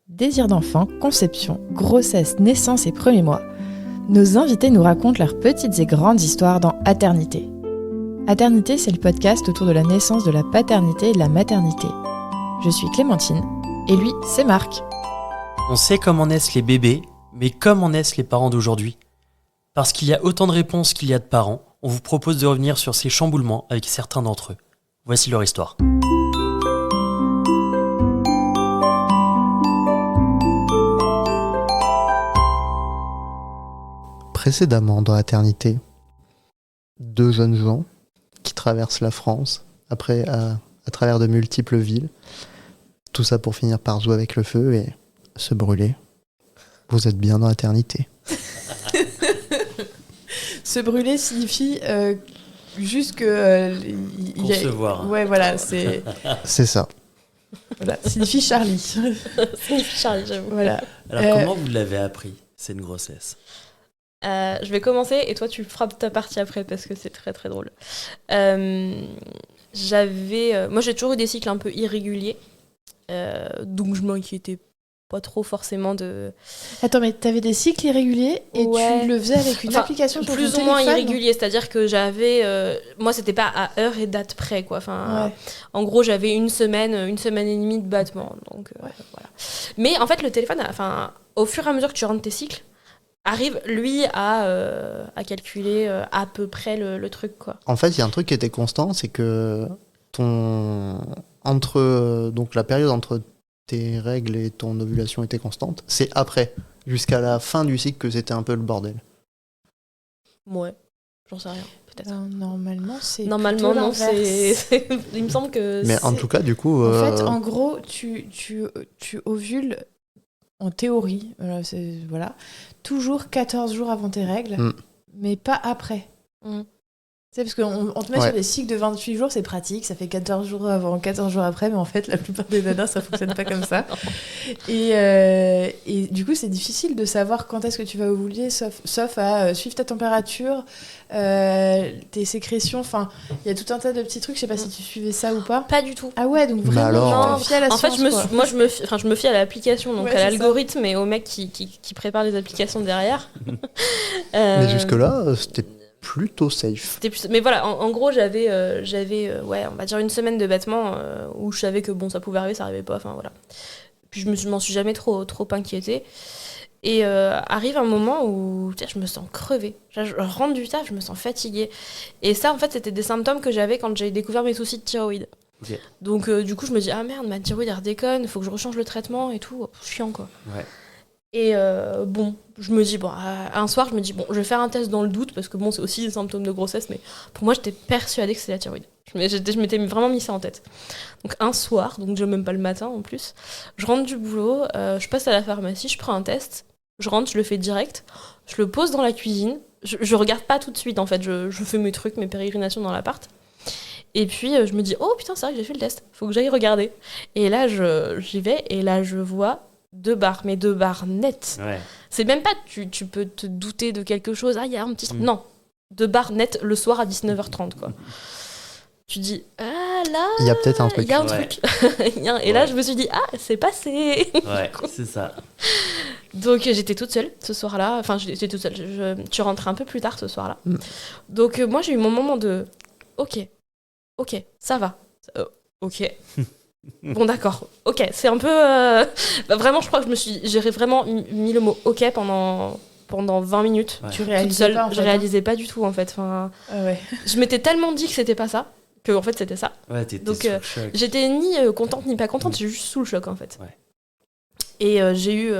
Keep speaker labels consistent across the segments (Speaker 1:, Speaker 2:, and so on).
Speaker 1: Désir d'enfant, conception, grossesse, naissance et premiers mois, nos invités nous racontent leurs petites et grandes histoires dans Aternité. Aternité, c'est le podcast autour de la naissance, de la paternité et de la maternité. Je suis Clémentine, et lui, c'est Marc.
Speaker 2: On sait comment naissent les bébés, mais comment naissent les parents d'aujourd'hui ? Parce qu'il y a autant de réponses qu'il y a de parents, on vous propose de revenir sur ces chamboulements avec certains d'entre eux. Voici leur histoire.
Speaker 3: Précédemment dans Aternité, deux jeunes gens qui traversent la France, après à travers de multiples villes, tout ça pour finir par jouer avec le feu et se brûler. Vous êtes bien dans Aternité.
Speaker 1: Se brûler signifie juste que...
Speaker 2: Concevoir.
Speaker 1: Ouais, voilà, c'est...
Speaker 3: C'est ça.
Speaker 1: Voilà, signifie Charlie.
Speaker 4: Signifie Charlie, j'avoue.
Speaker 1: Voilà.
Speaker 2: Alors comment vous l'avez appris, cette grossesse ?
Speaker 4: Je vais commencer et toi tu frappes ta partie après parce que c'est très très drôle. Moi j'ai toujours eu des cycles un peu irréguliers, donc je m'inquiétais pas trop forcément de...
Speaker 1: Attends, mais t'avais des cycles irréguliers et
Speaker 4: Ouais.
Speaker 1: tu le faisais avec une application sur ton
Speaker 4: plus ou
Speaker 1: téléphone,
Speaker 4: moins
Speaker 1: non ?
Speaker 4: irrégulier, c'est-à-dire que j'avais... moi c'était pas à heure et date près, quoi. Enfin,
Speaker 1: Ouais.
Speaker 4: en gros j'avais une semaine et demie de battement, donc voilà. Mais en fait le téléphone, au fur et à mesure que tu rentres tes cycles, arrive, lui, à calculer à peu près le truc, quoi.
Speaker 3: En fait, il y a un truc qui était constant, c'est que donc la période entre tes règles et ton ovulation était constante. C'est après, jusqu'à la fin du cycle, que c'était un peu le bordel.
Speaker 4: Ouais, j'en sais rien, peut-être.
Speaker 1: Normalement, c'est
Speaker 4: Normalement,
Speaker 1: plutôt
Speaker 4: non,
Speaker 1: l'inverse.
Speaker 4: il me semble que
Speaker 3: Mais en tout cas, du coup...
Speaker 1: En fait, en gros, tu ovules, en théorie, voilà, toujours 14 jours avant tes règles, mais pas après.
Speaker 4: Mm.
Speaker 1: Tu sais, parce qu'on te met sur des cycles de 28 jours, c'est pratique, ça fait 14 jours avant, 14 jours après, mais en fait, la plupart des nanas, ça fonctionne pas comme ça. Et du coup, c'est difficile de savoir quand est-ce que tu vas ovuler, sauf à suivre ta température, tes sécrétions, enfin, il y a tout un tas de petits trucs, je sais pas si tu suivais ça ou pas.
Speaker 4: Pas du tout.
Speaker 1: Ah ouais, donc vraiment,
Speaker 3: alors,
Speaker 1: tu te fies à la
Speaker 4: En fait,
Speaker 1: science, quoi.
Speaker 4: je me fie à l'application, donc
Speaker 1: Ouais,
Speaker 4: à
Speaker 1: c'est
Speaker 4: l'algorithme et au mec qui prépare les applications derrière.
Speaker 3: Mais jusque-là, c'était plutôt safe.
Speaker 4: Mais voilà, en gros, j'avais on va dire une semaine de battement où je savais que bon, ça pouvait arriver, ça arrivait pas, enfin voilà. Puis je m'en suis jamais trop inquiétée. Et arrive un moment où je me sens crevée. Je rentre du taf, je me sens fatiguée. Et ça, en fait, c'était des symptômes que j'avais quand j'ai découvert mes soucis de thyroïde.
Speaker 2: Okay.
Speaker 4: Donc, du coup, je me dis, ah merde, ma thyroïde, elle redéconne, il faut que je rechange le traitement et tout. Chiant, quoi.
Speaker 2: Ouais.
Speaker 4: Et bon, je me dis, un soir, je me dis, bon, je vais faire un test dans le doute, parce que bon, c'est aussi des symptômes de grossesse, mais pour moi, j'étais persuadée que c'était la thyroïde. Je m'étais vraiment mis ça en tête. Donc un soir, donc même pas le matin en plus, je rentre du boulot, je passe à la pharmacie, je prends un test, je rentre, je le fais direct, je le pose dans la cuisine, je regarde pas tout de suite en fait, je fais mes trucs, mes pérégrinations dans l'appart. Et puis je me dis, oh putain, c'est vrai que j'ai fait le test, faut que j'aille regarder. Et là, j'y vais, et là, je vois 2 barres, mais 2 barres nettes.
Speaker 2: Ouais.
Speaker 4: C'est même pas, tu peux te douter de quelque chose, il y a un petit... Non, 2 barres nettes le soir à 19h30, quoi. Tu dis, ah là,
Speaker 3: Il y a peut-être un truc.
Speaker 4: il y a un
Speaker 2: Ouais.
Speaker 4: truc. Et là, je me suis dit, ah, c'est passé.
Speaker 2: Ouais, c'est ça.
Speaker 4: Donc, j'étais toute seule ce soir-là. Enfin, j'étais toute seule. Tu rentres un peu plus tard ce soir-là. Donc, moi, j'ai eu mon moment de, ok, ça va. Ok. Bon, d'accord. Ok, c'est un peu... vraiment, je crois que j'ai vraiment mis le mot ok pendant 20 minutes.
Speaker 2: Ouais.
Speaker 1: Tu
Speaker 4: Toute
Speaker 1: réalisais
Speaker 4: seule,
Speaker 1: pas, en fait,
Speaker 4: je réalisais pas du tout, en fait. Enfin,
Speaker 1: Ah ouais.
Speaker 4: je m'étais tellement dit que c'était pas ça, que en fait, c'était ça.
Speaker 2: Ouais, t'étais
Speaker 4: Donc,
Speaker 2: sous le choc.
Speaker 4: J'étais ni contente ni pas contente, j'étais juste sous le choc en fait.
Speaker 2: Ouais.
Speaker 4: Et j'ai eu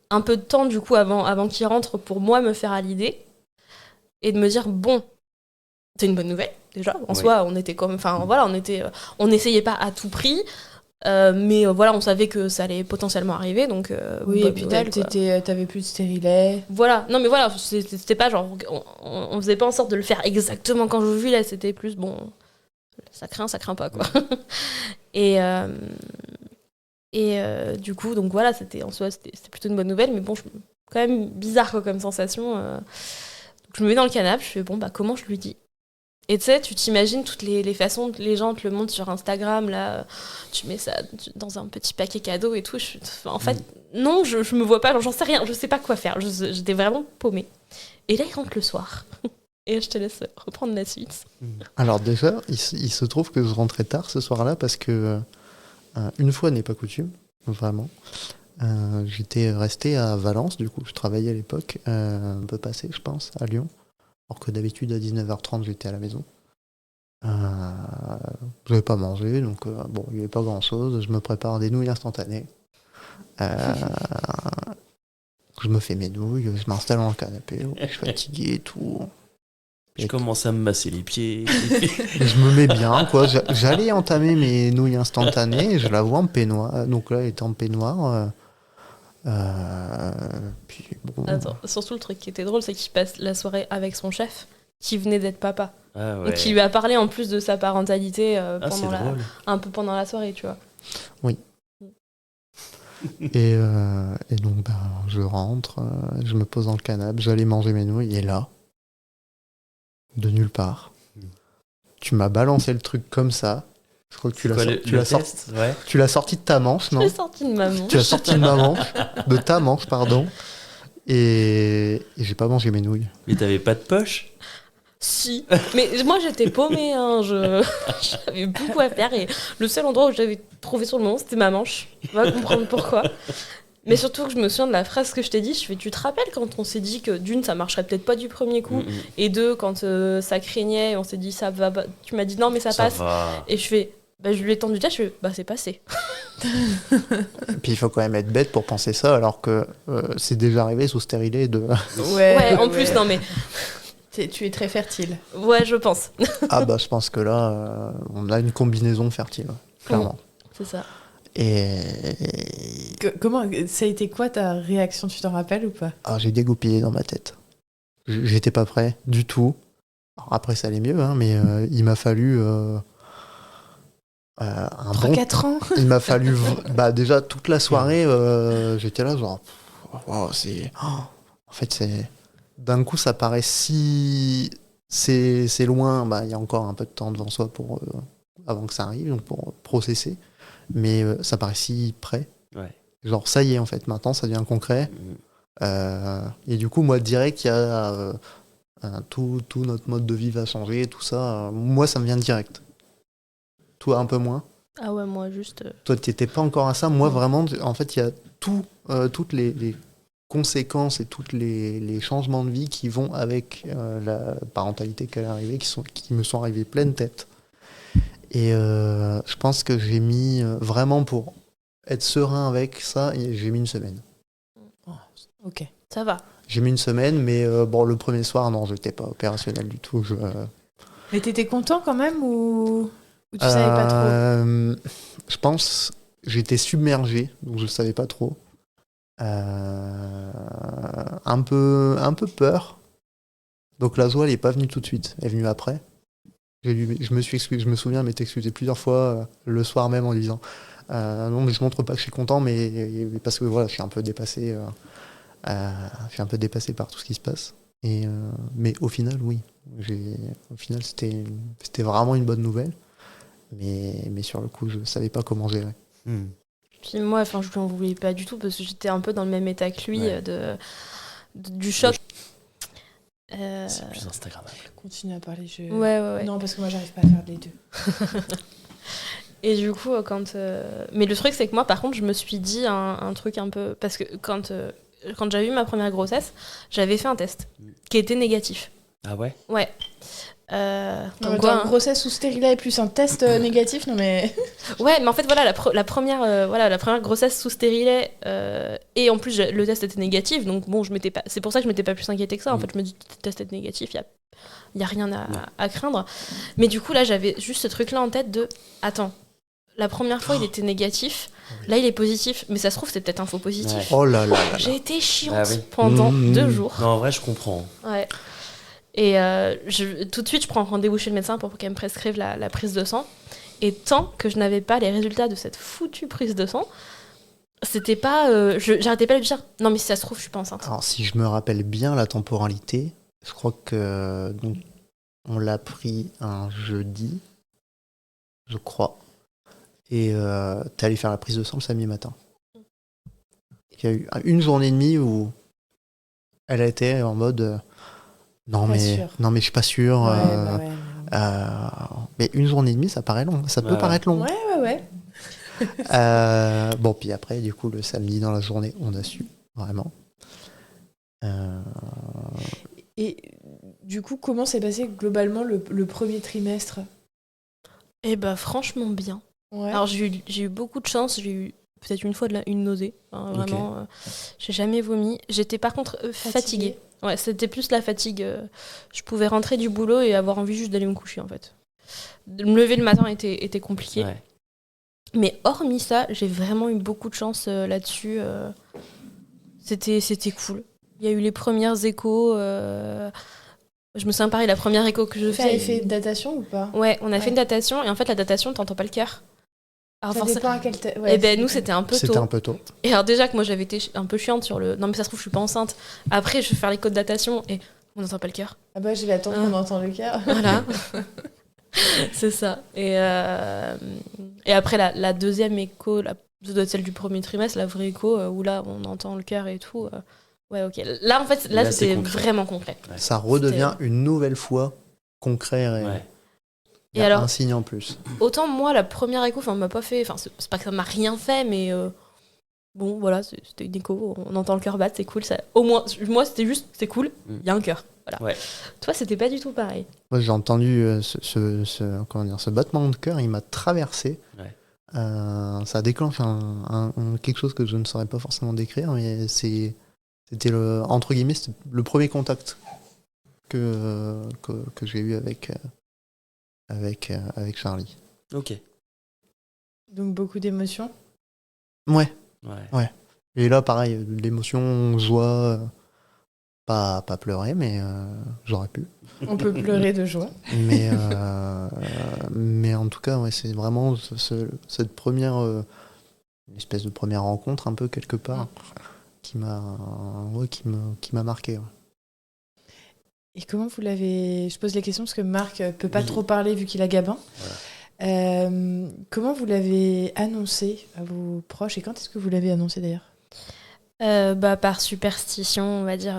Speaker 4: un peu de temps du coup avant qu'il rentre pour moi me faire à l'idée et de me dire bon, c'est une bonne nouvelle déjà. En soi, on était comme, enfin voilà, on n'essayait pas à tout prix, mais voilà, on savait que ça allait potentiellement arriver, donc
Speaker 1: Oui,
Speaker 4: bonne
Speaker 1: et puis
Speaker 4: nouvelle, quoi.
Speaker 1: t'avais plus de stérilet.
Speaker 4: Voilà, non mais voilà, c'était pas genre, on faisait pas en sorte de le faire exactement quand je vis là, c'était plus bon, ça craint pas quoi. Et du coup, donc voilà, c'était plutôt une bonne nouvelle, mais bon, quand même bizarre quoi, comme sensation. Donc je me mets dans le canapé, je fais bon, comment je lui dis ? Et tu sais, tu t'imagines toutes les façons que les gens te le montrent sur Instagram, là, tu mets ça dans un petit paquet cadeau et tout. En fait, non, je me vois pas, genre, j'en sais rien, je sais pas quoi faire. J'étais vraiment paumée. Et là, il rentre le soir. Et je te laisse reprendre la suite.
Speaker 3: Alors déjà, il se trouve que je rentrais tard ce soir-là parce que, une fois n'est pas coutume, vraiment, j'étais resté à Valence, du coup, je travaillais à l'époque, un peu passé, je pense, à Lyon. Alors que d'habitude, à 19h30, j'étais à la maison. Je n'avais pas mangé, donc bon, il n'y avait pas grand-chose. Je me prépare des nouilles instantanées. Je me fais mes nouilles, je m'installe dans le canapé, je suis fatigué et tout.
Speaker 5: Je commence à me masser les pieds.
Speaker 3: Et je me mets bien, quoi. J'allais entamer mes nouilles instantanées, et je la vois en peignoir. Donc là, elle était en peignoir. Puis bon.
Speaker 4: Attends, surtout le truc qui était drôle, c'est qu'il passe la soirée avec son chef, qui venait d'être papa.
Speaker 5: Ah ouais.
Speaker 4: Donc il lui a parlé en plus de sa parentalité
Speaker 5: C'est drôle.
Speaker 4: un peu pendant la soirée, tu vois.
Speaker 3: Et donc, je rentre, je me pose dans le canapé, j'allais manger mes nouilles, et là, de nulle part, tu m'as balancé le truc comme ça. Je crois que tu l'as sorti de ta manche, non?
Speaker 4: Je l'ai sorti de ma manche.
Speaker 3: Tu l'as sorti de ma manche, de ta manche, pardon. Et j'ai pas mangé mes nouilles.
Speaker 5: Mais t'avais pas de poche?
Speaker 4: Si, mais moi j'étais paumée, hein. J'avais beaucoup à faire et le seul endroit où j'avais trouvé sur le moment c'était ma manche. On va comprendre pourquoi. Mais surtout que je me souviens de la phrase que je t'ai dit, tu te rappelles quand on s'est dit que d'une ça marcherait peut-être pas du premier coup et deux quand ça craignait on s'est dit ça va pas, tu m'as dit non mais ça passe
Speaker 5: va.
Speaker 4: et je lui ai tendu là, je fais c'est passé.
Speaker 3: Et puis il faut quand même être bête pour penser ça alors que c'est déjà arrivé sous stérilet de...
Speaker 4: Ouais, en plus non mais...
Speaker 1: Tu es très fertile.
Speaker 4: Ouais, je pense.
Speaker 3: Ah je pense que là, on a une combinaison fertile, clairement.
Speaker 4: C'est ça.
Speaker 3: Et...
Speaker 1: Comment ça a été quoi ta réaction, tu t'en rappelles ou pas?
Speaker 3: Ah, j'ai dégoupillé dans ma tête. J'étais pas prêt du tout. Alors, après ça allait mieux, hein, mais il m'a fallu... un
Speaker 1: 3-4 ans.
Speaker 3: Il m'a fallu déjà toute la soirée j'étais là genre wow, en fait c'est d'un coup ça paraît si c'est loin, il y a encore un peu de temps devant soi pour avant que ça arrive, donc pour processer, mais ça paraît si près, genre ça y est en fait maintenant ça devient concret. Et du coup moi direct il y a tout notre mode de vie va changer, tout ça, moi ça me vient direct. Toi, un peu moins.
Speaker 4: Ah ouais, moi, juste...
Speaker 3: Toi, t'étais pas encore à ça. Moi, vraiment, en fait, il y a toutes les conséquences et tous les changements de vie qui vont avec la parentalité qui est arrivée, qui me sont arrivés pleine tête. Et je pense que j'ai mis, vraiment pour être serein avec ça, j'ai mis une semaine.
Speaker 1: Oh, ok.
Speaker 4: Ça va.
Speaker 3: J'ai mis une semaine, mais le premier soir, non, j'étais pas opérationnel du tout.
Speaker 1: Mais t'étais content quand même ou tu savais pas trop?
Speaker 3: Je pense, j'étais submergé, donc je savais pas trop. Un peu peur. Donc la joie, elle est pas venue tout de suite, elle est venue après. Je me suis excusé, je me souviens m'être excusé plusieurs fois le soir même en disant non mais je montre pas que je suis content, mais parce que voilà, je suis un peu dépassé. Je suis un peu dépassé par tout ce qui se passe. Mais au final, oui. Au final, c'était vraiment une bonne nouvelle. Mais sur le coup, je savais pas comment gérer.
Speaker 4: Puis moi, je lui en voulais pas du tout parce que j'étais un peu dans le même état que lui du choc.
Speaker 5: C'est plus Instagrammable.
Speaker 1: Continue à parler.
Speaker 4: Ouais.
Speaker 1: Non, parce que moi, j'arrive pas à faire les deux.
Speaker 4: Et du coup, mais le truc, c'est que moi, par contre, je me suis dit un truc un peu... Parce que quand j'avais eu ma première grossesse, j'avais fait un test qui était négatif.
Speaker 5: Ah ouais?
Speaker 4: Ouais.
Speaker 1: Donc quoi, une grossesse sous stérilet plus un test négatif, non mais...
Speaker 4: Ouais, mais en fait, voilà, la première grossesse sous stérilet, et en plus, le test était négatif, donc bon, c'est pour ça que je m'étais pas plus inquiétée que ça. En fait, je me dis, le test est négatif, il y a rien à craindre. Mais du coup, là, j'avais juste ce truc-là en tête de, attends, la première fois, il était négatif, là, il est positif, mais ça se trouve, c'est peut-être un faux positif.
Speaker 3: Ouais. Oh là là.
Speaker 4: J'ai été chiante pendant 2 jours.
Speaker 5: Non, en vrai, je comprends.
Speaker 4: Ouais. Et tout de suite, je prends rendez-vous chez le médecin pour qu'elle me prescrive la prise de sang. Et tant que je n'avais pas les résultats de cette foutue prise de sang, c'était pas... j'arrêtais pas de dire, non mais si ça se trouve, je suis pas enceinte.
Speaker 3: Alors, si je me rappelle bien la temporalité, je crois que... Donc, On l'a pris un jeudi, je crois. Et t'es allé faire la prise de sang le samedi matin. Il y a eu une journée et demie où elle a été en mode non,
Speaker 1: Pas
Speaker 3: mais
Speaker 1: sûr.
Speaker 3: je suis pas sûr.
Speaker 1: Ouais, bah ouais.
Speaker 3: Mais une journée et demie, ça paraît long. Ça peut
Speaker 2: Ouais.
Speaker 3: paraître long.
Speaker 1: Ouais.
Speaker 3: Bon, puis après, du coup, le samedi dans la journée, on a su, vraiment.
Speaker 1: Et du coup, comment s'est passé globalement le premier trimestre?
Speaker 4: Et bah franchement bien.
Speaker 1: Ouais.
Speaker 4: Alors j'ai eu beaucoup de chance, j'ai eu peut-être une fois une nausée, hein, vraiment. J'ai jamais vomi. J'étais par contre fatiguée. Ouais, c'était plus la fatigue. Je pouvais rentrer du boulot et avoir envie juste d'aller me coucher en fait. De me lever le matin était compliqué.
Speaker 2: Ouais.
Speaker 4: Mais hormis ça, j'ai vraiment eu beaucoup de chance là-dessus. C'était cool. Il y a eu les premières échos. Je me souviens pareil, la première écho que je
Speaker 1: Vous avez
Speaker 4: fais.
Speaker 1: fait une datation ou pas?
Speaker 4: Ouais, on a fait
Speaker 1: Ouais.
Speaker 4: une datation et en fait la datation, t'entends pas le cœur. Alors
Speaker 1: Ça
Speaker 4: forcément.
Speaker 1: dépend à quel...
Speaker 4: Eh ben nous c'était un peu
Speaker 3: C'était
Speaker 4: tôt.
Speaker 3: un peu tôt.
Speaker 4: Et alors déjà que moi j'avais été un peu chiante sur le. Non mais ça se trouve je suis pas enceinte. Après je vais faire les codes de datation et on n'entend pas le cœur.
Speaker 1: Ah bah je vais attendre qu'on entende le cœur.
Speaker 4: Voilà. C'est ça. Et après la deuxième écho, ça doit être celle du premier trimestre, la vraie écho où là on entend le cœur et tout. Ouais ok. Là en fait
Speaker 2: Là, c'est
Speaker 4: c'était
Speaker 2: concret.
Speaker 4: vraiment concret.
Speaker 3: Ça redevient une nouvelle fois concret. Et
Speaker 2: Ouais.
Speaker 3: il y a
Speaker 4: Et alors-
Speaker 3: un signe en plus.
Speaker 4: Autant moi la première écho, on m'a pas fait. Enfin c'est pas que ça m'a rien fait, mais bon voilà c'était une écho. On entend le cœur battre, c'est cool. Ça. Au moins moi c'était juste c'est cool. Il y a un cœur. Voilà.
Speaker 2: Ouais.
Speaker 4: Toi c'était pas du tout pareil.
Speaker 3: Moi, j'ai entendu ce battement de cœur, il m'a traversé.
Speaker 2: Ouais.
Speaker 3: Ça déclenche quelque chose que je ne saurais pas forcément décrire, mais c'était entre guillemets c'était le premier contact que j'ai eu avec Charlie.
Speaker 2: Ok.
Speaker 1: Donc beaucoup d'émotions.
Speaker 3: Ouais.
Speaker 2: Ouais.
Speaker 3: Et là, pareil, l'émotion, joie, pas pleurer, mais j'aurais pu.
Speaker 1: On peut pleurer de joie.
Speaker 3: Mais en tout cas, ouais, c'est vraiment cette première une espèce de première rencontre un peu quelque part qui m'a marqué. Ouais.
Speaker 1: Et comment vous l'avez... Je pose les questions parce que Marc peut pas trop parler vu qu'il a Gabin. Comment vous l'avez annoncé à vos proches et quand est-ce que vous l'avez annoncé d'ailleurs?
Speaker 4: Par superstition, on va dire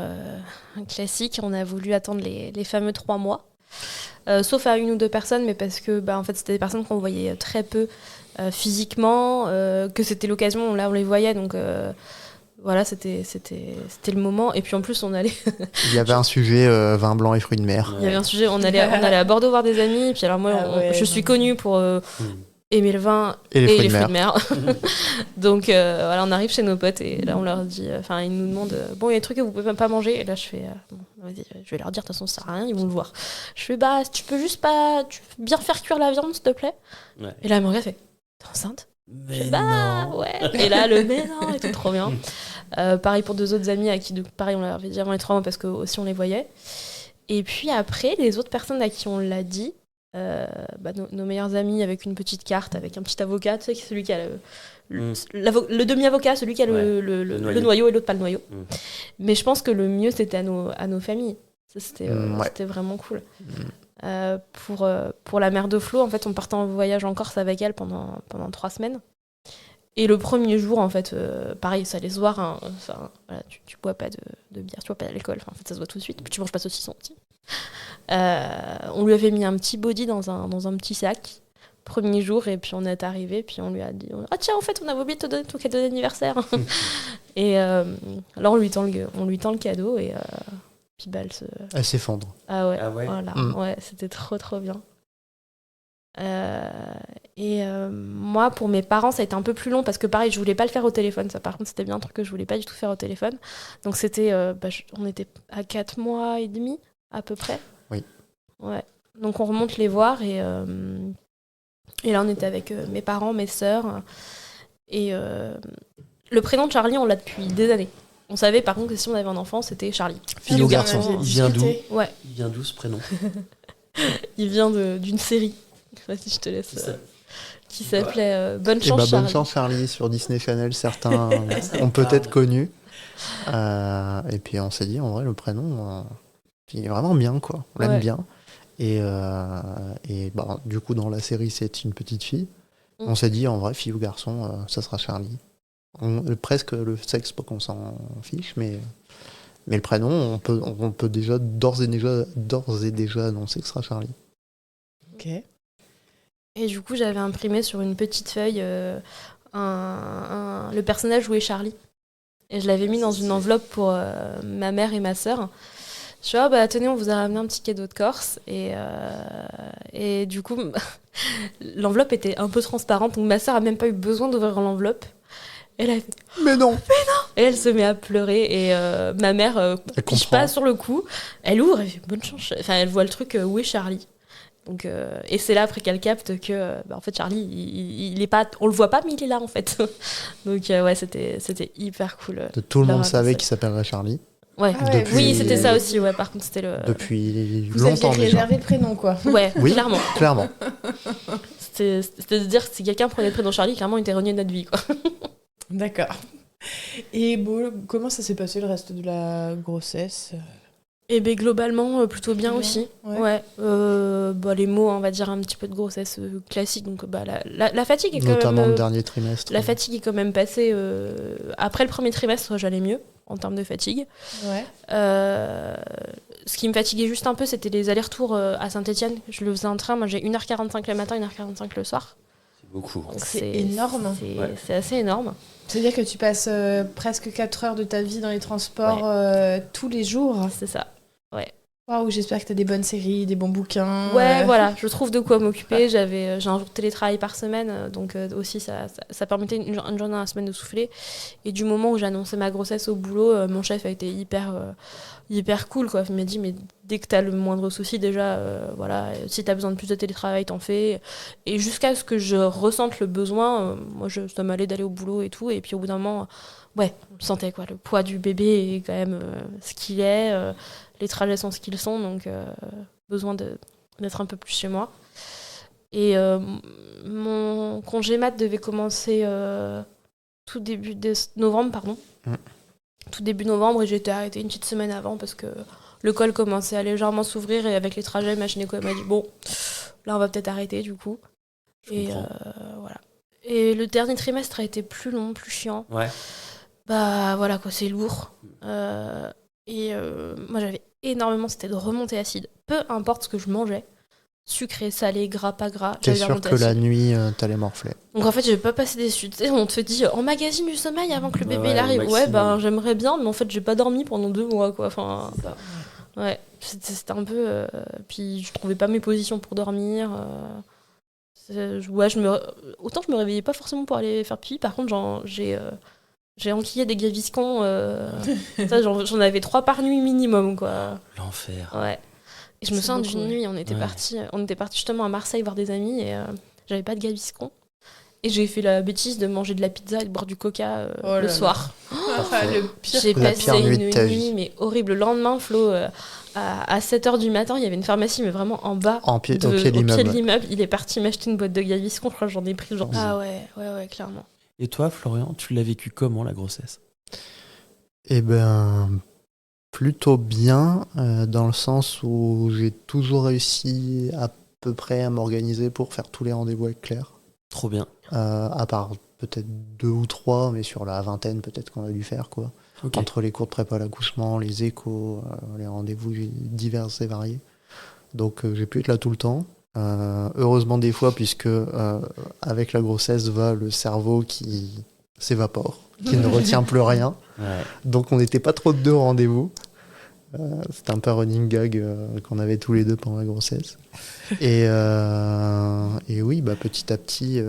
Speaker 4: classique, on a voulu attendre les fameux 3 mois. Sauf à une ou deux personnes, mais parce que en fait, c'était des personnes qu'on voyait très peu physiquement, que c'était l'occasion, là on les voyait, donc voilà, c'était le moment. Et puis en plus, on allait...
Speaker 3: Il y avait un sujet vin blanc et fruits de mer.
Speaker 4: Il y avait un sujet, on allait à Bordeaux voir des amis, et puis alors moi, je suis connue pour aimer le vin
Speaker 3: Et les fruits de
Speaker 4: de mer. Donc voilà, on arrive chez nos potes et là on leur dit, enfin ils nous demandent, bon il y a des trucs que vous pouvez même pas manger, et là je fais, bon, vas-y, je vais leur dire, de toute façon ça sert à rien, ils vont le voir. Je fais, tu peux juste pas, tu peux bien faire cuire la viande s'il te plaît.
Speaker 2: Ouais.
Speaker 4: Et là elle me regarde, elle fait, t'es enceinte? Je
Speaker 2: Mais
Speaker 4: fais,
Speaker 2: non.
Speaker 4: ouais. Et là le mais non et tout, trop bien. Pareil pour 2 autres amis à qui, pareil on leur avait dit avant les 3 mois parce que aussi on les voyait. Et puis après les autres personnes à qui on l'a dit, nos meilleurs amis avec une petite carte, avec un petit avocat, tu sais, celui qui a le demi-avocat, celui qui a le noyau et l'autre pas le noyau. Mais je pense que le mieux c'était à nos familles. Ça, c'était vraiment cool. Pour la mère de Flo, en fait, on partait en voyage en Corse avec elle pendant 3 semaines. Et le premier jour, en fait, pareil, ça allait se voir. Hein, voilà, tu bois pas de bière, tu bois pas d'alcool. En fait, ça se voit tout de suite. Puis tu manges pas de saucisson aussi. On lui avait mis un petit body dans un petit sac. Premier jour, et puis on est arrivé, puis on lui a dit, ah tiens, en fait, on avait oublié de te donner ton cadeau d'anniversaire. Et là, on lui tend le cadeau, et puis
Speaker 3: Elle s'effondre.
Speaker 4: Ah ouais,
Speaker 2: Ah ouais.
Speaker 4: voilà, ouais, c'était trop bien. Moi, pour mes parents, ça a été un peu plus long parce que pareil, je voulais pas le faire au téléphone. Ça, par contre, c'était bien un truc que je voulais pas du tout faire au téléphone. Donc c'était, on était à 4 mois et demi à peu près.
Speaker 3: Oui.
Speaker 4: Ouais. Donc on remonte les voir et là on était avec mes parents, mes sœurs et le prénom de Charlie, on l'a depuis des années. On savait par contre que si on avait un enfant, c'était Charlie.
Speaker 3: Fille ou garçon.
Speaker 1: On en avait
Speaker 2: Il vient d'où
Speaker 1: discuté.
Speaker 4: Ouais.
Speaker 2: Il vient d'où ce prénom?
Speaker 4: Il vient d'une série. Vas-y, je te laisse.
Speaker 2: Ça-
Speaker 4: Qui s'appelait Bonne
Speaker 3: Et
Speaker 4: chance
Speaker 3: Bonne
Speaker 4: Charlie.
Speaker 3: chance Charlie sur Disney Channel, certains ont peut-être connu. Et puis on s'est dit, en vrai, le prénom, il est vraiment bien, quoi. On l'aime
Speaker 4: Ouais.
Speaker 3: bien. Et bah, du coup, dans la série, c'est une petite fille. On s'est dit, en vrai, fille ou garçon, ça sera Charlie. Presque le sexe, pas qu'on s'en fiche, mais le prénom, on peut déjà d'ores et déjà annoncer que ce sera Charlie.
Speaker 1: Ok.
Speaker 4: Et du coup, j'avais imprimé sur une petite feuille le personnage où est Charlie. Et je l'avais mis dans une enveloppe pour ma mère et ma sœur. Je suis bah tenez, on vous a ramené un petit cadeau de Corse. Et du coup, l'enveloppe était un peu transparente, donc ma sœur a même pas eu besoin d'ouvrir l'enveloppe. Elle a fait,
Speaker 3: Mais non.
Speaker 4: et elle se met à pleurer et ma mère
Speaker 3: Elle
Speaker 4: pige
Speaker 3: comprend.
Speaker 4: pas sur le coup. Elle ouvre, elle fait bonne chance. Enfin, elle voit le truc où est Charlie. Donc, et c'est là après qu'elle capte que en fait Charlie il est pas, on le voit pas mais il est là en fait. Donc ouais, c'était hyper cool.
Speaker 3: Tout le
Speaker 4: leur
Speaker 3: monde savait
Speaker 4: annoncer.
Speaker 3: qu'il s'appellerait Charlie
Speaker 4: Ouais.
Speaker 1: Ah ouais,
Speaker 3: Depuis-
Speaker 4: Oui, c'était ça aussi. Ouais, par contre c'était le.
Speaker 3: depuis
Speaker 1: Vous aviez
Speaker 3: longtemps déjà.
Speaker 1: réservé le prénom, quoi.
Speaker 4: Ouais,
Speaker 3: Oui.
Speaker 4: clairement.
Speaker 3: Clairement.
Speaker 4: C'était de dire que si quelqu'un prenait le prénom Charlie, clairement il était renié de notre vie quoi.
Speaker 1: D'accord. Et bon, comment ça s'est passé le reste de la grossesse?
Speaker 4: Et ben globalement plutôt bien
Speaker 1: Bien,
Speaker 4: aussi.
Speaker 1: ouais.
Speaker 4: Ouais. Les mots, on va dire un petit peu de grossesse classique. Donc la fatigue est quand
Speaker 3: Notamment
Speaker 4: même.
Speaker 3: le dernier trimestre.
Speaker 4: La fatigue est quand même passée. Après le premier trimestre, j'allais mieux en termes de fatigue.
Speaker 1: Ouais.
Speaker 4: Ce qui me fatiguait juste un peu, c'était les allers-retours à Saint-Etienne. Je le faisais en train. Moi, j'ai 1h45 le matin, 1h45 le soir.
Speaker 5: C'est beaucoup.
Speaker 4: Donc,
Speaker 1: C'est énorme.
Speaker 4: C'est assez énorme.
Speaker 1: C'est-à-dire que tu passes presque 4 heures de ta vie dans les transports tous les jours.
Speaker 4: C'est ça.
Speaker 1: Waouh, j'espère que tu as des bonnes séries, des bons bouquins.
Speaker 4: Ouais, voilà, je trouve de quoi m'occuper. J'ai un jour de télétravail par semaine, donc aussi ça permettait une journée dans la semaine de souffler. Et du moment où j'ai annoncé ma grossesse au boulot, mon chef a été hyper cool, quoi. Il m'a dit, mais dès que t'as le moindre souci, déjà, voilà, si t'as besoin de plus de télétravail, t'en fais. Et jusqu'à ce que je ressente le besoin, moi, ça m'allait d'aller au boulot et tout. Et puis au bout d'un moment, ouais, on le sentait, quoi. Le poids du bébé est quand même ce qu'il est. Les trajets sont ce qu'ils sont, donc besoin d'être un peu plus chez moi. Et mon congé mat devait commencer tout début novembre, pardon. Tout début novembre, et j'ai été arrêtée une petite semaine avant parce que le col commençait à légèrement s'ouvrir et avec les trajets, ma gynéco m'a dit bon, là on va peut-être arrêter du coup. Et voilà. Et le dernier trimestre a été plus long, plus chiant.
Speaker 5: Ouais.
Speaker 4: Bah voilà quoi, c'est lourd. Moi j'avais énormément, c'était de remontée acide. Peu importe ce que je mangeais, sucré, salé, gras, pas gras,
Speaker 3: T'es
Speaker 4: j'avais
Speaker 3: sûr
Speaker 4: remontée
Speaker 3: que la
Speaker 4: acide.
Speaker 3: nuit, t'allais morfler.
Speaker 4: Donc en fait, j'ai pas passé des suites. On te dit emmagasine du sommeil avant que le bébé
Speaker 5: Ouais,
Speaker 4: il arrive.
Speaker 5: au
Speaker 4: Ouais, ben
Speaker 5: maximum.
Speaker 4: j'aimerais bien, mais en fait, j'ai pas dormi pendant 2 mois quoi. Enfin, ouais, c'était un peu. Puis je trouvais pas mes positions pour dormir. Ouais, autant je me réveillais pas forcément pour aller faire pipi. Par contre, j'ai enquillé des gaviscons. Ça, j'en avais 3 par nuit minimum, quoi.
Speaker 5: L'enfer.
Speaker 4: Ouais. Et je me
Speaker 1: C'est
Speaker 4: souviens
Speaker 1: beaucoup,
Speaker 4: d'une
Speaker 1: ouais.
Speaker 4: nuit, on était partis justement à Marseille voir des amis et j'avais pas de gaviscons. Et j'ai fait la bêtise de manger de la pizza et de boire du coca
Speaker 1: Oh là
Speaker 4: le
Speaker 1: là.
Speaker 4: soir.
Speaker 1: Le pire.
Speaker 4: J'ai
Speaker 3: La
Speaker 4: passé
Speaker 3: pire nuit de
Speaker 4: une
Speaker 3: ta
Speaker 4: nuit
Speaker 3: vie.
Speaker 4: mais horrible. Le lendemain, Flo, à 7h du matin, il y avait une pharmacie, mais vraiment en bas,
Speaker 3: Au pied de
Speaker 4: au pied de
Speaker 3: l'immeuble.
Speaker 4: l'immeuble. Il est parti m'acheter une boîte de gaviscons. Je crois que j'en ai pris genre.
Speaker 3: Oh.
Speaker 4: Ah ouais, clairement.
Speaker 5: Et toi, Florian, tu l'as vécu comment, la grossesse?
Speaker 3: Eh ben, plutôt bien, dans le sens où j'ai toujours réussi à peu près à m'organiser pour faire tous les rendez-vous avec Claire.
Speaker 5: Trop bien.
Speaker 3: À part peut-être 2 ou 3, mais sur la vingtaine peut-être qu'on a dû faire, quoi.
Speaker 5: Ok.
Speaker 3: Entre les cours de prépa à l'accouchement, les échos, les rendez-vous divers et variés. Donc j'ai pu être là tout le temps. Heureusement des fois, puisque avec la grossesse va le cerveau qui s'évapore, qui ne retient plus rien.
Speaker 5: Ouais.
Speaker 3: Donc on n'était pas trop de deux au rendez-vous. C'était un peu un running gag qu'on avait tous les deux pendant la grossesse. Et oui, bah, petit à petit,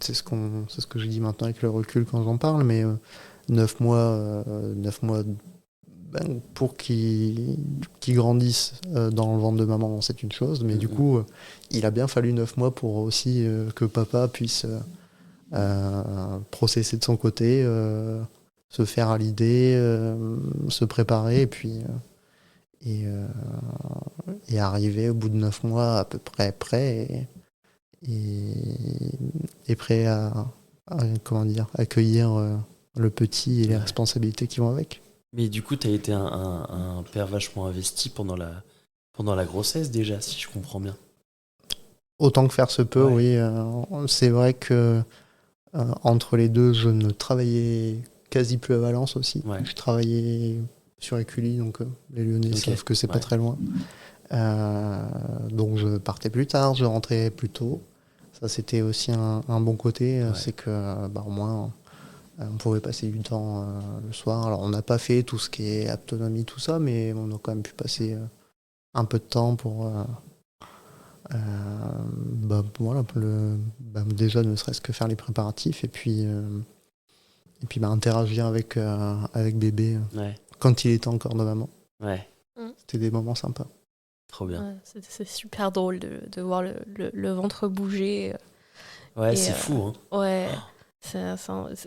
Speaker 3: c'est ce que je dis maintenant avec le recul quand j'en parle, mais 9 mois, ben, pour qu'ils grandissent dans le ventre de maman, c'est une chose, mais du coup, il a bien fallu 9 mois pour aussi que papa puisse processer de son côté, se faire à l'idée, se préparer, et puis et arriver au bout de 9 mois à peu près prêt et prêt à comment dire, accueillir le petit et les responsabilités qui vont avec.
Speaker 5: Mais du coup, tu as été un père vachement investi pendant
Speaker 2: Pendant la grossesse déjà, si je comprends bien.
Speaker 3: Autant que faire se peut,
Speaker 2: Ouais.
Speaker 3: oui. C'est vrai que entre les deux, je ne travaillais quasi plus à Valence aussi.
Speaker 2: Ouais.
Speaker 3: Je travaillais sur Écully, donc les Lyonnais
Speaker 2: Ok.
Speaker 3: savent que c'est pas
Speaker 2: Ouais.
Speaker 3: très loin. Donc je partais plus tard, je rentrais plus tôt. Ça, c'était aussi un bon côté,
Speaker 2: Ouais.
Speaker 3: c'est que au moins on pouvait passer du temps le soir. Alors on n'a pas fait tout ce qui est autonomie, tout ça, mais on a quand même pu passer un peu de temps pour voilà, déjà ne serait-ce que faire les préparatifs et puis interagir avec bébé
Speaker 2: Ouais.
Speaker 3: quand il était encore de maman.
Speaker 2: Ouais.
Speaker 3: C'était des moments sympas.
Speaker 2: Trop bien.
Speaker 4: Ouais, c'est super drôle de voir le ventre bouger.
Speaker 2: Ouais,
Speaker 4: Et,
Speaker 2: c'est fou, hein.
Speaker 4: Ouais.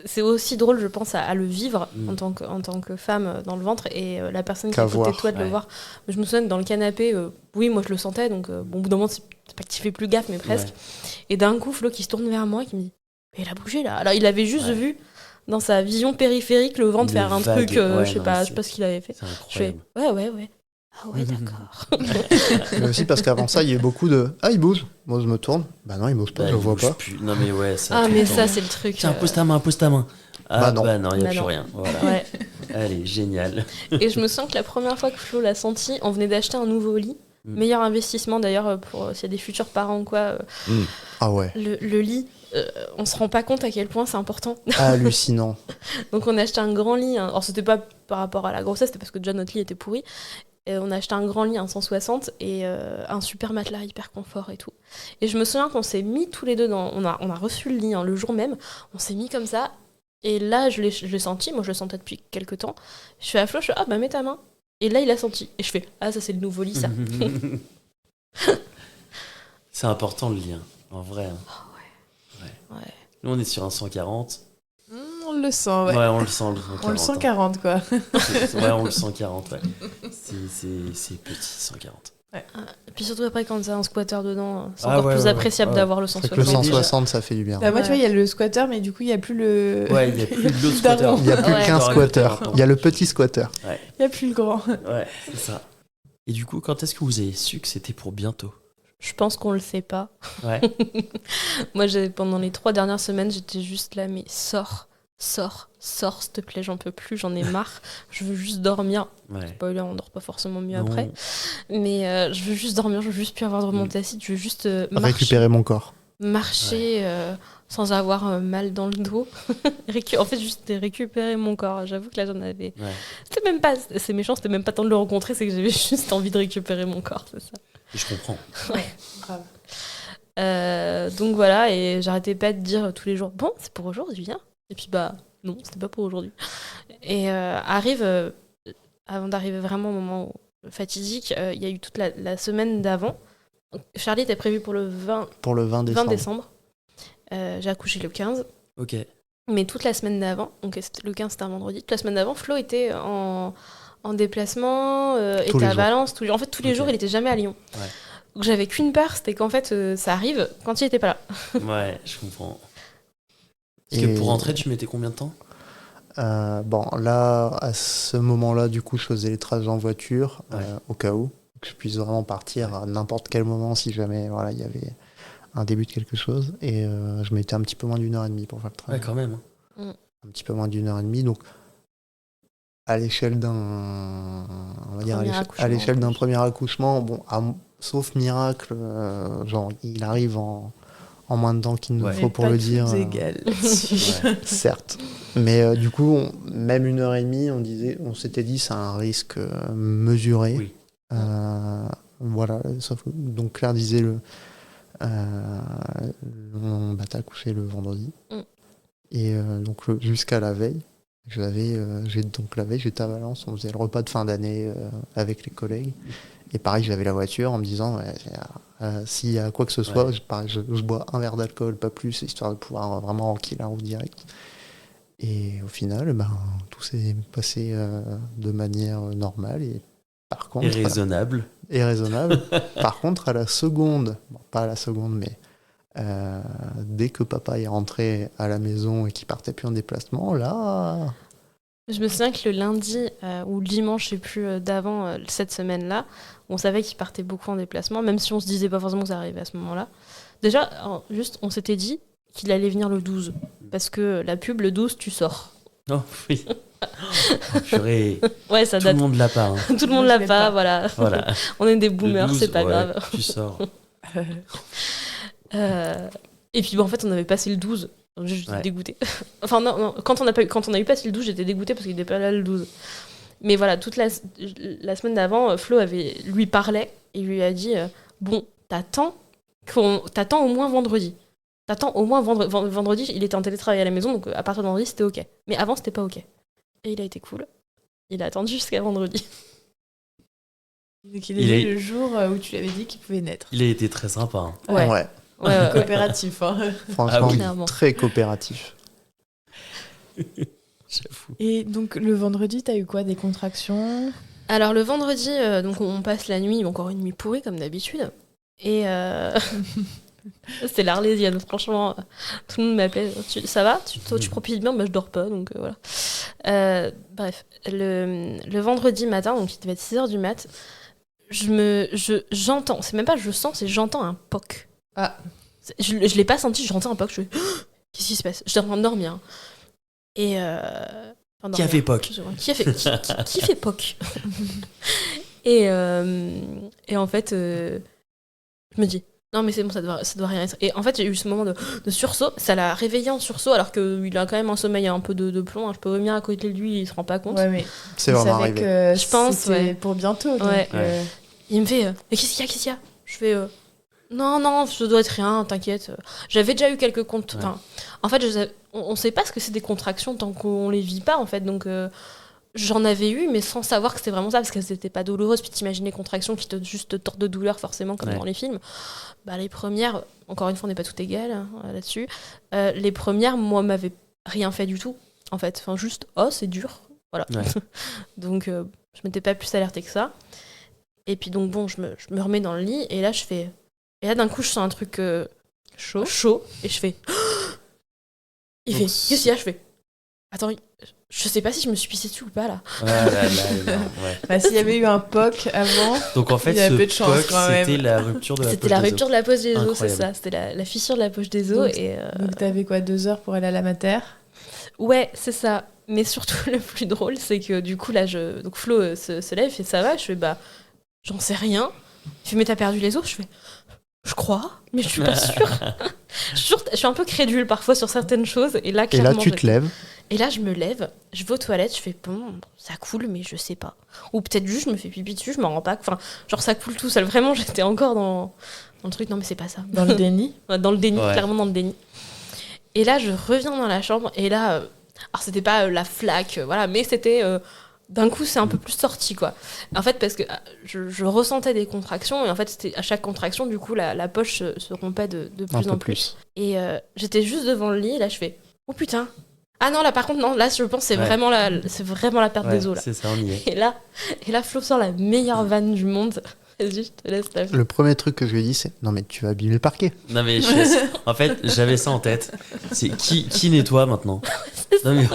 Speaker 4: C'est aussi drôle, je pense, à le vivre
Speaker 2: Mm.
Speaker 4: en tant que femme dans le ventre et la personne qui est
Speaker 3: Qu'à
Speaker 4: à côté de
Speaker 3: voir.
Speaker 4: toi de le
Speaker 2: Ouais.
Speaker 4: voir. Je me souviens que dans le canapé, oui, moi je le sentais, donc bon, au bout d'un moment, c'est pas que tu fais plus gaffe, mais presque.
Speaker 2: Ouais.
Speaker 4: Et d'un coup, Flo qui se tourne vers moi et qui me dit mais il a bougé là. Alors il avait juste
Speaker 2: Ouais.
Speaker 4: vu dans sa vision périphérique le ventre
Speaker 2: Une
Speaker 4: faire un
Speaker 2: vague,
Speaker 4: truc,
Speaker 2: ouais,
Speaker 4: je sais
Speaker 2: non,
Speaker 4: pas,
Speaker 2: mais
Speaker 4: je sais pas ce qu'il avait fait.
Speaker 2: C'est
Speaker 4: Je fais
Speaker 2: incroyable.
Speaker 4: ouais. Ah ouais, d'accord.
Speaker 3: Mais aussi parce qu'avant ça, il y a eu beaucoup de « Ah, il bouge !» Moi, je me tourne. Bah non, il bouge pas,
Speaker 2: Bah,
Speaker 3: je le
Speaker 2: il
Speaker 3: vois
Speaker 2: bouge
Speaker 3: pas.
Speaker 2: plus. Non mais ouais, ça.
Speaker 4: Ah
Speaker 2: tout
Speaker 4: mais
Speaker 2: le
Speaker 4: ça
Speaker 2: temps.
Speaker 4: c'est le truc.
Speaker 2: Tiens, pose ta main, pose ta main. Ah
Speaker 3: Bah non.
Speaker 2: il n'y a
Speaker 4: Bah
Speaker 2: plus
Speaker 4: non.
Speaker 2: rien. Voilà.
Speaker 4: Ouais.
Speaker 2: Allez, génial.
Speaker 4: Et je me sens que la première fois que Flo l'a senti, on venait d'acheter un nouveau lit.
Speaker 2: Mm.
Speaker 4: Meilleur investissement d'ailleurs pour s'il y a des futurs parents ou quoi.
Speaker 3: Ah ouais,
Speaker 4: Le lit, on se rend pas compte à quel point c'est important.
Speaker 3: hallucinant.
Speaker 4: Donc on a acheté un grand lit. Alors c'était pas par rapport à la grossesse, c'était parce que déjà notre lit était pourri. Et on a acheté un grand lit, un 160, et un super matelas hyper confort et tout. Et je me souviens qu'on s'est mis tous les deux on a reçu le lit le jour même. On s'est mis comme ça. Et là, je l'ai senti. Moi, je le sentais depuis quelques temps. Je fais à Flo, je fais ah bah mets ta main. Et là, il a senti. Et je fais ah ça c'est le nouveau lit ça.
Speaker 2: C'est important le lien, en vrai. Hein.
Speaker 4: Ouais.
Speaker 2: Nous, on est sur un 140.
Speaker 1: On le sent, ouais.
Speaker 2: Ouais, on le sent, le 140.
Speaker 1: On le sent
Speaker 2: hein.
Speaker 1: 40, quoi.
Speaker 2: Ouais, on le sent 40, ouais. C'est petit, 140.
Speaker 4: Et puis surtout après quand t'as un squatter dedans, c'est
Speaker 2: Ah
Speaker 4: encore
Speaker 2: ouais,
Speaker 4: plus
Speaker 2: ouais,
Speaker 4: appréciable
Speaker 2: ouais.
Speaker 4: d'avoir le
Speaker 3: C'est que le
Speaker 4: 160.
Speaker 3: 160, ça fait du bien.
Speaker 1: Bah, moi, tu vois,
Speaker 4: Ouais.
Speaker 1: il y a le squatter, mais du coup, il n'y a plus le.
Speaker 2: Ouais, il n'y a plus de l'autre
Speaker 1: Daron.
Speaker 2: squatter.
Speaker 3: Il n'y a plus
Speaker 4: Ouais.
Speaker 3: qu'un
Speaker 2: T'aurais
Speaker 3: squatter.
Speaker 2: peut-être un
Speaker 3: Il y a le petit squatter.
Speaker 1: Il n'y a plus le grand.
Speaker 2: Ouais, c'est ça. Et du coup, quand est-ce que vous avez su que c'était pour bientôt?
Speaker 4: Je pense qu'on le sait pas.
Speaker 2: Ouais.
Speaker 4: Moi, pendant les 3 dernières semaines, j'étais juste là, mais sors, s'il te plaît, j'en peux plus, j'en ai marre. Je veux juste dormir.
Speaker 2: Ouais.
Speaker 4: Spoiler, on dort pas forcément mieux
Speaker 2: Non.
Speaker 4: après. Mais je veux juste dormir, je veux juste plus avoir de remontée acide, je veux juste
Speaker 3: Récupérer mon corps.
Speaker 4: marcher sans avoir mal dans le dos. En fait, juste récupérer mon corps. J'avoue que là, j'en avais.
Speaker 2: Ouais.
Speaker 4: C'était même pas. C'est méchant, c'était même pas tant de le rencontrer, c'est que j'avais juste envie de récupérer mon corps, c'est ça.
Speaker 2: Et je comprends.
Speaker 1: Grave.
Speaker 4: Donc voilà, et j'arrêtais pas de dire tous les jours bon, c'est pour aujourd'hui, hein. Et puis bah non, c'était pas pour aujourd'hui. Et avant d'arriver vraiment au moment fatidique, il y a eu toute la semaine d'avant. Charlie était prévu pour le 20
Speaker 3: Pour le 20 décembre.
Speaker 4: décembre. J'ai accouché le 15.
Speaker 2: Ok.
Speaker 4: Mais toute la semaine d'avant, donc le 15 c'était un vendredi, toute la semaine d'avant, Flo était en déplacement, était
Speaker 3: les
Speaker 4: à
Speaker 3: jours.
Speaker 4: Valence, en fait tous les
Speaker 2: Ok.
Speaker 4: jours il était jamais à Lyon.
Speaker 2: Ouais.
Speaker 4: Donc j'avais qu'une peur, c'était qu'en fait ça arrive quand il était pas là.
Speaker 2: Ouais, je comprends. Parce
Speaker 3: Et-
Speaker 2: que pour rentrer, tu mettais combien de temps?
Speaker 3: Bon, là, à ce moment-là, du coup, je faisais les trajets en voiture,
Speaker 2: Ouais.
Speaker 3: au cas où, que je puisse vraiment partir à n'importe quel moment si jamais voilà, il y avait un début de quelque chose. Et je mettais un petit peu moins d'1h30 pour faire le trajet.
Speaker 2: Ouais, quand même.
Speaker 3: Un petit peu moins d'1h30. Donc, à l'échelle d'un, on va dire,
Speaker 4: Premier
Speaker 3: à
Speaker 4: accouchement,
Speaker 3: l'échelle
Speaker 4: en
Speaker 3: d'un
Speaker 4: plus.
Speaker 3: premier accouchement, bon, sauf miracle, genre, il arrive en moins de temps qu'il nous
Speaker 2: Ouais.
Speaker 3: faut pour
Speaker 1: pas
Speaker 3: le
Speaker 1: toutes
Speaker 3: dire.
Speaker 1: égales là-dessus.
Speaker 2: Ouais.
Speaker 3: Certes. Mais du coup, même 1h30, on s'était dit c'est un risque mesuré.
Speaker 2: Oui.
Speaker 3: Voilà. Donc Claire disait on t'as accouché le vendredi.
Speaker 4: Mm.
Speaker 3: Et donc jusqu'à la veille, la veille j'étais à Valence, on faisait le repas de fin d'année avec les collègues. Et pareil, j'avais la voiture en me disant s'il y a quoi que ce soit,
Speaker 2: Ouais.
Speaker 3: je bois un verre d'alcool, pas plus, histoire de pouvoir vraiment enquiller la route direct. Et au final, tout s'est passé de manière normale et par contre,
Speaker 2: Et raisonnable.
Speaker 3: et raisonnable. Par contre, à la seconde, bon, pas à la seconde, mais dès que papa est rentré à la maison et qu'il partait plus en déplacement, là,
Speaker 4: Je me souviens que le lundi ou le dimanche, je sais plus, d'avant cette semaine-là, on savait qu'il partait beaucoup en déplacement, même si on se disait pas forcément que ça arrivait à ce moment-là. Déjà, juste, on s'était dit qu'il allait venir le 12, parce que la pub, le 12, tu sors.
Speaker 5: Oh, oui. Oh, purée.
Speaker 4: Ouais, ça
Speaker 5: Tout
Speaker 4: date.
Speaker 5: le monde l'a pas. Hein.
Speaker 4: Tout le monde
Speaker 1: Moi, je
Speaker 4: l'a
Speaker 1: l'ai
Speaker 4: pas,
Speaker 1: pas.
Speaker 4: voilà.
Speaker 5: Voilà.
Speaker 4: On est des
Speaker 5: Le
Speaker 4: boomers,
Speaker 5: 12,
Speaker 4: c'est pas
Speaker 5: ouais,
Speaker 4: grave.
Speaker 5: Tu sors.
Speaker 4: Et puis, en fait, on avait passé le 12. Donc, j'étais
Speaker 5: Ouais.
Speaker 4: dégoûtée. Enfin, non, quand on a eu passé le 12, j'étais dégoûtée parce qu'il n'était pas là le 12. Mais voilà, toute la semaine d'avant, Flo lui parlait et lui a dit bon, t'attends au moins vendredi. T'attends au moins vendredi. Il était en télétravail à la maison, donc à partir de vendredi, c'était OK. Mais avant, c'était pas OK. Et il a été cool. Il a attendu jusqu'à vendredi.
Speaker 1: Donc il
Speaker 5: Il
Speaker 1: est
Speaker 5: est-
Speaker 1: le jour où tu lui avais dit qu'il pouvait naître.
Speaker 5: Il a été très sympa. Hein.
Speaker 4: Ouais.
Speaker 3: Ouais,
Speaker 4: Ouais.
Speaker 1: Coopératif, hein.
Speaker 3: franchement,
Speaker 5: Ah oui.
Speaker 4: Clairement.
Speaker 3: très coopératif.
Speaker 5: J'avoue.
Speaker 1: Et donc le vendredi, t'as eu quoi? Des contractions?
Speaker 4: Alors le vendredi, donc on passe la nuit, encore une nuit pourrie comme d'habitude. Et c'était l'Arlésienne, franchement. Tout le monde m'appelait. Ça va? Toi, tu profites bien? Bah, je dors pas, donc voilà. Bref, le vendredi matin, donc il devait être 6h du mat, j'entends, c'est même pas je sens, c'est j'entends un poc.
Speaker 1: Ah.
Speaker 4: Je l'ai pas senti, j'entends un poc, je fais qu'est-ce qui se passe? J'étais en train de dormir. Hein. Et enfin,
Speaker 5: Qui a fait POC?
Speaker 4: Qui fait POC? et en fait, je me dis, non mais c'est bon, ça doit rien être. Et en fait, j'ai eu ce moment de sursaut, ça l'a réveillé en sursaut, alors qu'il a quand même un sommeil un peu de plomb. Hein. Je peux revenir à côté de lui, il se rend pas compte.
Speaker 1: Ouais, mais
Speaker 3: C'est
Speaker 1: il
Speaker 3: vraiment
Speaker 1: savait
Speaker 3: arrivé.
Speaker 1: que
Speaker 4: Je pense,
Speaker 1: c'était
Speaker 4: ouais.
Speaker 1: pour bientôt. Donc,
Speaker 4: Ouais. Il me fait, mais qu'est-ce qu'il y a? Je fais, non, ça doit être rien, t'inquiète. J'avais déjà eu quelques comptes.
Speaker 5: Ouais.
Speaker 4: En fait, on sait pas ce que c'est des contractions tant qu'on les vit pas, en fait. Donc, j'en avais eu, mais sans savoir que c'était vraiment ça, parce qu'elles n'étaient pas douloureuses. Puis t'imagines les contractions qui juste te tordent de douleur, forcément, comme
Speaker 5: Ouais.
Speaker 4: dans les films. Bah, les premières, encore une fois, on n'est pas tout égal hein, là-dessus. Les premières, moi, m'avaient rien fait du tout, en fait. Enfin, juste, oh, c'est dur. Voilà.
Speaker 5: Ouais.
Speaker 4: Donc, je m'étais pas plus alertée que ça. Et puis, donc, bon, je me remets dans le lit, et là, je fais. Et là, d'un coup, je sens un truc chaud, et je fais. Il
Speaker 5: Donc,
Speaker 4: fait, qu'est-ce qu'il y a? Je fais, attends, je sais pas si je me suis pissée dessus ou pas, là.
Speaker 5: Ouais, là, ouais.
Speaker 1: Bah, s'il y avait eu un POC avant,
Speaker 5: Donc en fait,
Speaker 1: Il y a
Speaker 5: ce
Speaker 1: peu de chance,
Speaker 5: POC,
Speaker 1: quand même.
Speaker 5: c'était la rupture de la
Speaker 4: C'était
Speaker 5: poche
Speaker 4: la
Speaker 5: des
Speaker 4: rupture
Speaker 5: os.
Speaker 4: de la poche des os, c'est
Speaker 5: Incroyable.
Speaker 4: ça. C'était la fissure de la poche des os.
Speaker 1: Donc,
Speaker 4: Et,
Speaker 1: donc t'avais quoi, 2 heures pour aller à la mater?
Speaker 4: ouais, c'est ça. Mais surtout, le plus drôle, c'est que du coup, là, donc Flo se lève, il fait ça va. Je fais, bah, j'en sais rien. Il fait, mais t'as perdu les os? Je fais, je crois, mais je suis pas sûre. Je suis un peu crédule parfois sur certaines choses. Et là,
Speaker 3: Et là,
Speaker 4: clairement,
Speaker 3: tu te lèves.
Speaker 4: Et là, je me lève, je vais aux toilettes, je fais bon, ça coule, mais je sais pas. Ou peut-être juste, je me fais pipi dessus, je m'en rends pas. Enfin, genre, ça coule tout seul. Vraiment, j'étais encore dans le truc, non, mais c'est pas ça.
Speaker 1: Dans le déni?
Speaker 4: Dans le déni,
Speaker 5: Ouais.
Speaker 4: clairement dans le déni. Et là, je reviens dans la chambre, et là, alors c'était pas la flaque, voilà, mais c'était. D'un coup, c'est un peu plus sorti, quoi. En fait, parce que je ressentais des contractions, et en fait, c'était à chaque contraction, du coup, la poche se rompait de
Speaker 3: Un
Speaker 4: plus
Speaker 3: peu
Speaker 4: en plus.
Speaker 3: plus.
Speaker 4: Et j'étais juste devant le lit, et là, je fais oh putain. Ah non, là, par contre, non, là, je pense que c'est
Speaker 5: Ouais.
Speaker 4: vraiment la perte
Speaker 5: Ouais,
Speaker 4: des os, là.
Speaker 5: c'est ça, on y est.
Speaker 4: Et là, Flo sort la meilleure vanne du monde. Vas-y, je te laisse la
Speaker 3: Le premier truc que je lui ai dit, c'est non, mais tu vas abîmer le parquet.
Speaker 5: Non mais en fait, j'avais ça en tête. C'est qui nettoie maintenant? Non, mais...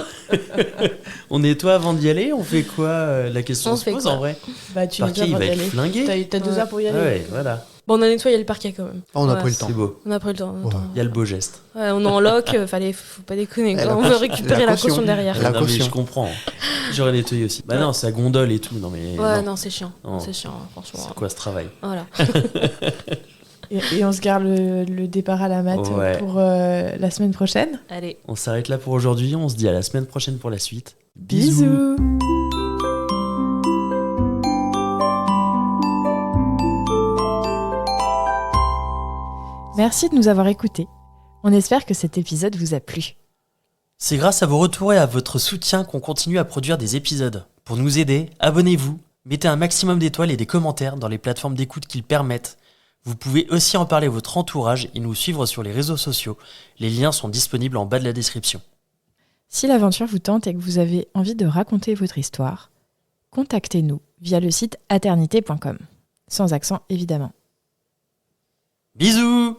Speaker 5: on nettoie avant d'y aller? On fait quoi? La question
Speaker 4: On
Speaker 5: se
Speaker 4: fait
Speaker 5: pose
Speaker 4: quoi
Speaker 5: en vrai.
Speaker 1: Bah, tu
Speaker 5: Le
Speaker 1: nous
Speaker 5: parquet, il
Speaker 1: as
Speaker 5: va
Speaker 1: d'y
Speaker 5: être
Speaker 1: aller.
Speaker 5: flingué.
Speaker 1: T'as 2 heures pour y aller.
Speaker 5: Ouais, voilà.
Speaker 4: Bon, on a nettoyé le parquet quand même.
Speaker 3: Oh, on a
Speaker 4: Ouais,
Speaker 3: pris le temps.
Speaker 5: C'est beau.
Speaker 4: On a pris le temps.
Speaker 3: Ouais.
Speaker 5: Il y a le beau geste.
Speaker 4: Ouais, on est en loc, faut pas déconner.
Speaker 3: Eh,
Speaker 4: quoi.
Speaker 3: la
Speaker 4: On veut
Speaker 3: caution.
Speaker 4: récupérer
Speaker 3: La
Speaker 4: la caution
Speaker 3: caution.
Speaker 4: derrière.
Speaker 3: La
Speaker 5: non, mais
Speaker 3: caution.
Speaker 5: je comprends. J'aurais nettoyé aussi. Bah non, ça gondole et tout. Non mais
Speaker 4: Ouais,
Speaker 5: non.
Speaker 4: non, c'est chiant.
Speaker 5: Non.
Speaker 4: C'est chiant, franchement.
Speaker 5: C'est quoi ce travail?
Speaker 4: Voilà.
Speaker 1: Et on se garde le départ à la mat
Speaker 5: Ouais.
Speaker 1: pour la semaine prochaine.
Speaker 4: Allez.
Speaker 5: On s'arrête là pour aujourd'hui. On se dit à la semaine prochaine pour la suite.
Speaker 1: Bisous. Merci de nous avoir écoutés. On espère que cet épisode vous a plu.
Speaker 2: C'est grâce à vos retours et à votre soutien qu'on continue à produire des épisodes. Pour nous aider, abonnez-vous, mettez un maximum d'étoiles et des commentaires dans les plateformes d'écoute qu'ils permettent. Vous pouvez aussi en parler à votre entourage et nous suivre sur les réseaux sociaux. Les liens sont disponibles en bas de la description.
Speaker 1: Si l'aventure vous tente et que vous avez envie de raconter votre histoire, contactez-nous via le site aternité.com. Sans accent évidemment.
Speaker 2: Bisous!